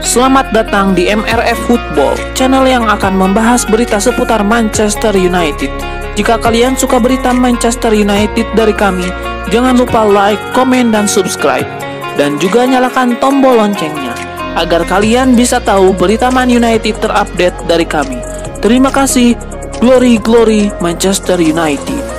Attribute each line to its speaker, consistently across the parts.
Speaker 1: Selamat datang di MRF Football, channel yang akan membahas berita seputar Manchester United. Jika kalian suka berita Manchester United dari kami, jangan lupa like, komen, dan subscribe. Dan juga nyalakan tombol loncengnya, agar kalian bisa tahu berita Man United terupdate dari kami. Terima kasih, Glory Glory Manchester United.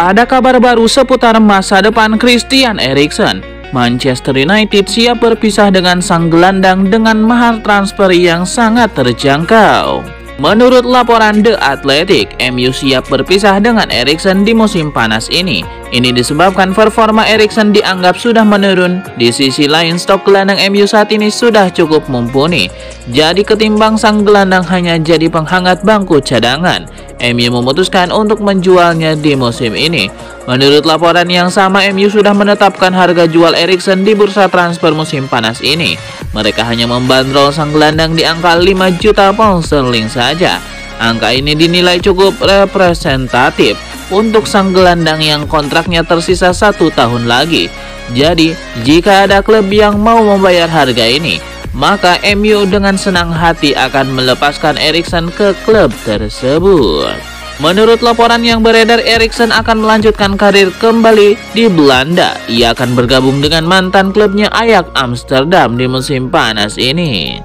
Speaker 1: Ada kabar baru seputar masa depan Christian Eriksen. Manchester United siap berpisah dengan sang gelandang dengan mahar transfer yang sangat terjangkau. Menurut laporan The Athletic, MU siap berpisah dengan Eriksen di musim panas ini. Ini disebabkan performa Eriksen dianggap sudah menurun. Di sisi lain, stok gelandang MU saat ini sudah cukup mumpuni. Jadi ketimbang sang gelandang hanya jadi penghangat bangku cadangan, MU memutuskan untuk menjualnya di musim ini. Menurut laporan yang sama, MU sudah menetapkan harga jual Eriksen di bursa transfer musim panas ini. Mereka hanya membandrol sang gelandang di angka 5 juta pound sterling saja. Angka ini dinilai cukup representatif untuk sang gelandang yang kontraknya tersisa 1 tahun lagi. Jadi, jika ada klub yang mau membayar harga ini, maka MU dengan senang hati akan melepaskan Eriksen ke klub tersebut. Menurut laporan yang beredar, Eriksen akan melanjutkan karir kembali di Belanda. Ia akan bergabung dengan mantan klubnya Ajax Amsterdam di musim panas ini.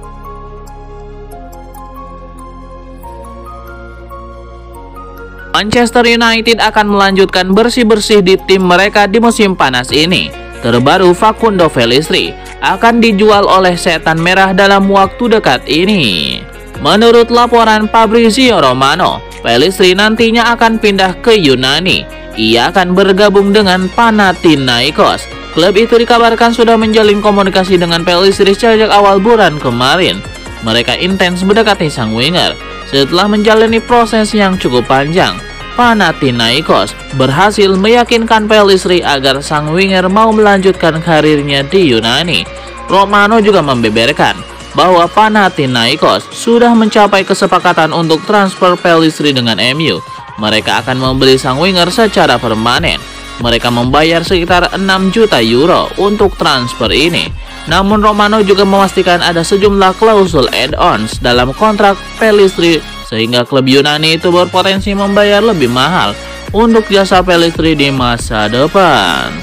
Speaker 1: Manchester United akan melanjutkan bersih-bersih di tim mereka di musim panas ini. Terbaru, Facundo Pellistri akan dijual oleh Setan Merah dalam waktu dekat ini. Menurut laporan Fabrizio Romano, Pellistri nantinya akan pindah ke Yunani. Ia akan bergabung dengan Panathinaikos. Klub itu dikabarkan sudah menjalin komunikasi dengan Pellistri sejak awal bulan kemarin. Mereka intens mendekati sang winger. Setelah menjalani proses yang cukup panjang, Panathinaikos berhasil meyakinkan Pellistri agar sang winger mau melanjutkan karirnya di Yunani. Romano juga membeberkan bahwa Panathinaikos sudah mencapai kesepakatan untuk transfer Pellistri dengan MU. Mereka akan membeli sang winger secara permanen. Mereka membayar sekitar 6 juta euro untuk transfer ini. Namun Romano juga memastikan ada sejumlah klausul add-ons dalam kontrak Pellistri, sehingga klub Yunani itu berpotensi membayar lebih mahal untuk jasa Pellistri di masa depan.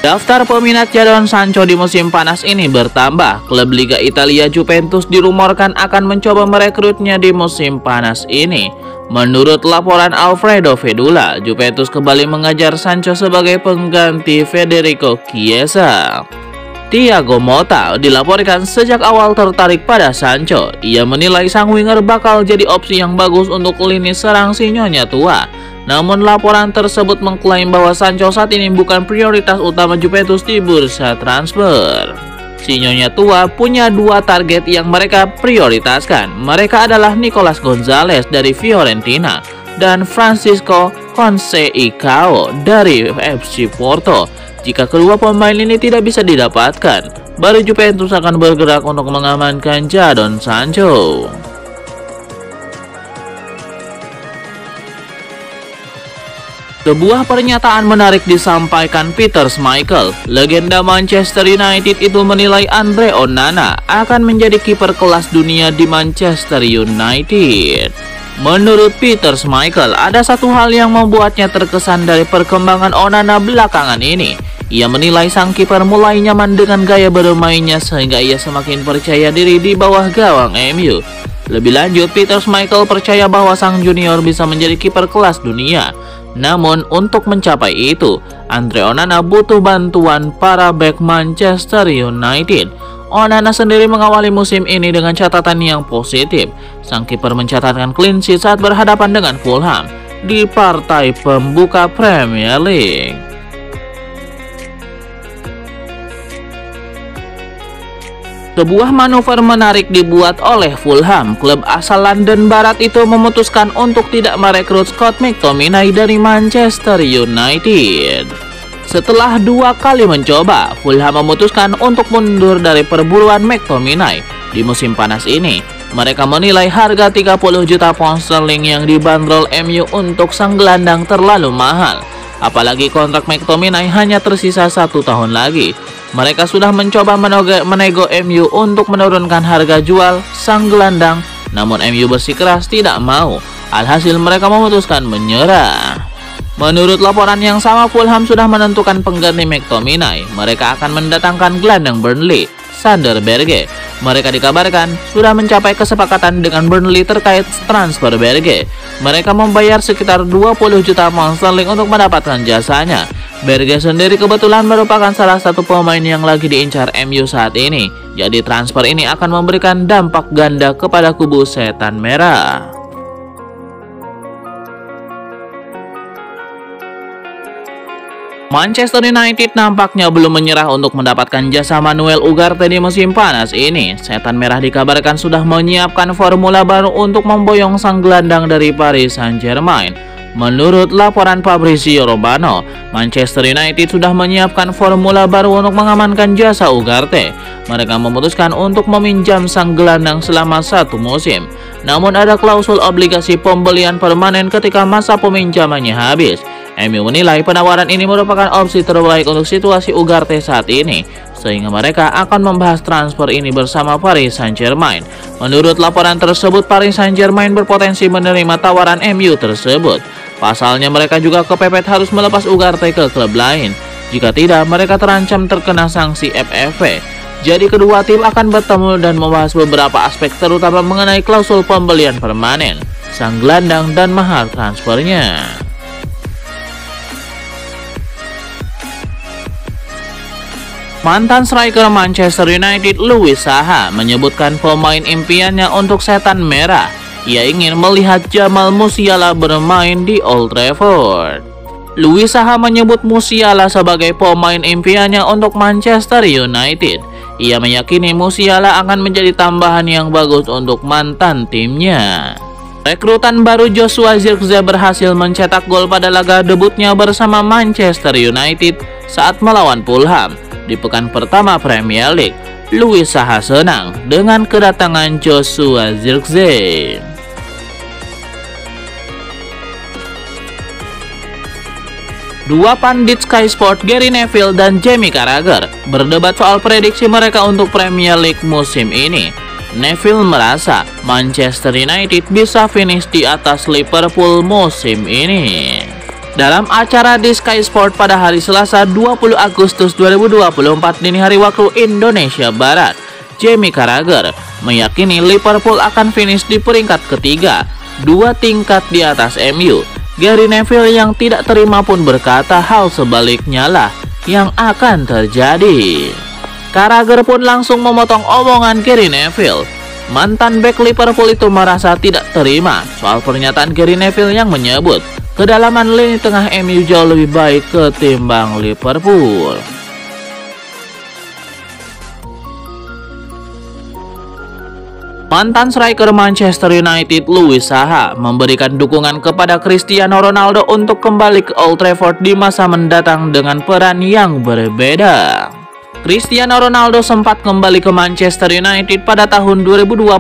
Speaker 1: Daftar peminat Jadon Sancho di musim panas ini bertambah. Klub Liga Italia Juventus dirumorkan akan mencoba merekrutnya di musim panas ini. Menurut laporan Alfredo Vedula, Juventus kembali mengajar Sancho sebagai pengganti Federico Chiesa. Thiago Motta dilaporkan sejak awal tertarik pada Sancho. Ia menilai sang winger bakal jadi opsi yang bagus untuk lini serang si nyonya tua. Namun laporan tersebut mengklaim bahwa Sancho saat ini bukan prioritas utama Juventus di bursa transfer. Si nyonya tua punya 2 target yang mereka prioritaskan. Mereka adalah Nicolas Gonzalez dari Fiorentina dan Francisco Conceição dari FC Porto. Jika kedua pemain ini tidak bisa didapatkan, baru Juventus akan bergerak untuk mengamankan Jadon Sancho. Sebuah pernyataan menarik disampaikan Peter Schmeichel. Legenda Manchester United itu menilai Andre Onana akan menjadi kiper kelas dunia di Manchester United. Menurut Peter Schmeichel, ada satu hal yang membuatnya terkesan dari perkembangan Onana belakangan ini. Ia menilai sang kiper mulai nyaman dengan gaya bermainnya sehingga ia semakin percaya diri di bawah gawang MU. Lebih lanjut, Peter Schmeichel percaya bahwa sang junior bisa menjadi kiper kelas dunia. Namun untuk mencapai itu, Andre Onana butuh bantuan para bek Manchester United. Onana sendiri mengawali musim ini dengan catatan yang positif. Sang kiper mencatatkan clean sheet saat berhadapan dengan Fulham di partai pembuka Premier League. Sebuah manuver menarik dibuat oleh Fulham. Klub asal London Barat itu memutuskan untuk tidak merekrut Scott McTominay dari Manchester United. Setelah 2 kali mencoba, Fulham memutuskan untuk mundur dari perburuan McTominay. Di musim panas ini, mereka menilai harga 30 juta pound sterling yang dibanderol MU untuk sang gelandang terlalu mahal. Apalagi kontrak McTominay hanya tersisa 1 tahun lagi. Mereka sudah mencoba menego MU untuk menurunkan harga jual sang gelandang, namun MU bersikeras tidak mau. Alhasil mereka memutuskan menyerah. Menurut laporan yang sama, Fulham sudah menentukan pengganti McTominay. Mereka akan mendatangkan gelandang Burnley, Sander Berge. Mereka dikabarkan sudah mencapai kesepakatan dengan Burnley terkait transfer Berge. Mereka membayar sekitar 20 juta pound sterling untuk mendapatkan jasanya. Berge sendiri kebetulan merupakan salah satu pemain yang lagi diincar MU saat ini. Jadi transfer ini akan memberikan dampak ganda kepada kubu Setan Merah. Manchester United nampaknya belum menyerah untuk mendapatkan jasa Manuel Ugarte di musim panas ini. Setan Merah dikabarkan sudah menyiapkan formula baru untuk memboyong sang gelandang dari Paris Saint-Germain. Menurut laporan Fabrizio Romano, Manchester United sudah menyiapkan formula baru untuk mengamankan jasa Ugarte. Mereka memutuskan untuk meminjam sang gelandang selama 1 musim. Namun ada klausul obligasi pembelian permanen ketika masa peminjamannya habis. MU menilai penawaran ini merupakan opsi terbaik untuk situasi Ugarte saat ini, sehingga mereka akan membahas transfer ini bersama Paris Saint-Germain. Menurut laporan tersebut, Paris Saint-Germain berpotensi menerima tawaran MU tersebut. Pasalnya mereka juga kepepet harus melepas Ugarte ke klub lain. Jika tidak, mereka terancam terkena sanksi FFP. Jadi kedua tim akan bertemu dan membahas beberapa aspek terutama mengenai klausul pembelian permanen, sang gelandang dan mahar transfernya. Mantan striker Manchester United Louis Saha menyebutkan pemain impiannya untuk Setan Merah. Ia ingin melihat Jamal Musiala bermain di Old Trafford. Louis Saha menyebut Musiala sebagai pemain impiannya untuk Manchester United. Ia meyakini Musiala akan menjadi tambahan yang bagus untuk mantan timnya. Rekrutan baru Joshua Zirkzee berhasil mencetak gol pada laga debutnya bersama Manchester United saat melawan Fulham. Di pekan pertama Premier League, Louis Saha senang dengan kedatangan Joshua Zirkzee. Dua pandit Sky Sport, Gary Neville dan Jamie Carragher, berdebat soal prediksi mereka untuk Premier League musim ini. Neville merasa Manchester United bisa finish di atas Liverpool musim ini. Dalam acara di Sky Sport pada hari Selasa 20 Agustus 2024 dini hari waktu Indonesia Barat, Jamie Carragher meyakini Liverpool akan finish di peringkat ketiga, 2 tingkat di atas MU. Gary Neville yang tidak terima pun berkata hal sebaliknya lah yang akan terjadi. Carragher pun langsung memotong omongan Gary Neville. Mantan bek Liverpool itu merasa tidak terima soal pernyataan Gary Neville yang menyebut kedalaman lini tengah MU jauh lebih baik ketimbang Liverpool. Mantan striker Manchester United Louis Saha memberikan dukungan kepada Cristiano Ronaldo untuk kembali ke Old Trafford di masa mendatang dengan peran yang berbeda. Cristiano Ronaldo sempat kembali ke Manchester United pada tahun 2021,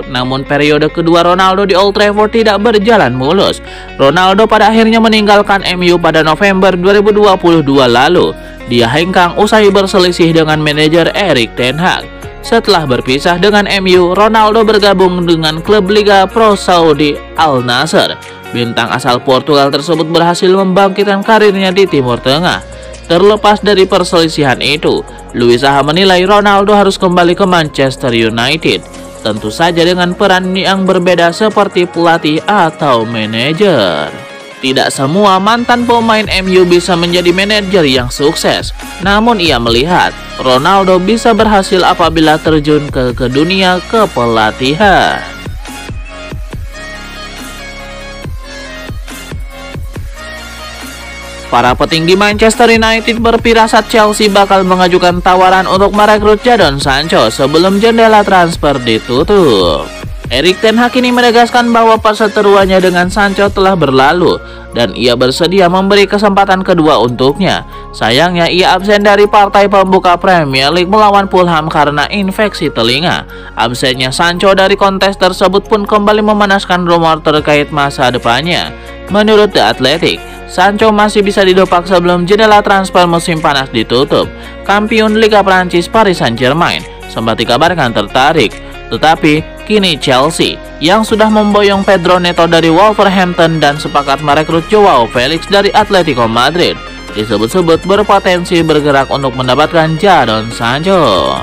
Speaker 1: namun periode kedua Ronaldo di Old Trafford tidak berjalan mulus. Ronaldo pada akhirnya meninggalkan MU pada November 2022 lalu. Dia hengkang usai berselisih dengan manajer Erik ten Hag. Setelah berpisah dengan MU, Ronaldo bergabung dengan klub Liga Pro Saudi Al Nassr. Bintang asal Portugal tersebut berhasil membangkitkan karirnya di Timur Tengah. Terlepas dari perselisihan itu, Louis Saha menilai Ronaldo harus kembali ke Manchester United, tentu saja dengan peran yang berbeda seperti pelatih atau manajer. Tidak semua mantan pemain MU bisa menjadi manajer yang sukses, namun ia melihat Ronaldo bisa berhasil apabila terjun ke dunia kepelatihan. Para petinggi Manchester United berfirasat Chelsea bakal mengajukan tawaran untuk merekrut Jadon Sancho sebelum jendela transfer ditutup. Erik ten Hag ini menegaskan bahwa perseteruannya dengan Sancho telah berlalu dan ia bersedia memberi kesempatan kedua untuknya. Sayangnya ia absen dari partai pembuka Premier League melawan Fulham karena infeksi telinga. Absennya Sancho dari kontes tersebut pun kembali memanaskan rumor terkait masa depannya. Menurut The Athletic, Sancho masih bisa didepak sebelum jendela transfer musim panas ditutup. Kampiun Liga Prancis Paris Saint-Germain sempat dikabarkan tertarik, tetapi kini Chelsea yang sudah memboyong Pedro Neto dari Wolverhampton dan sepakat merekrut Joao Felix dari Atletico Madrid disebut-sebut berpotensi bergerak untuk mendapatkan Jadon Sancho.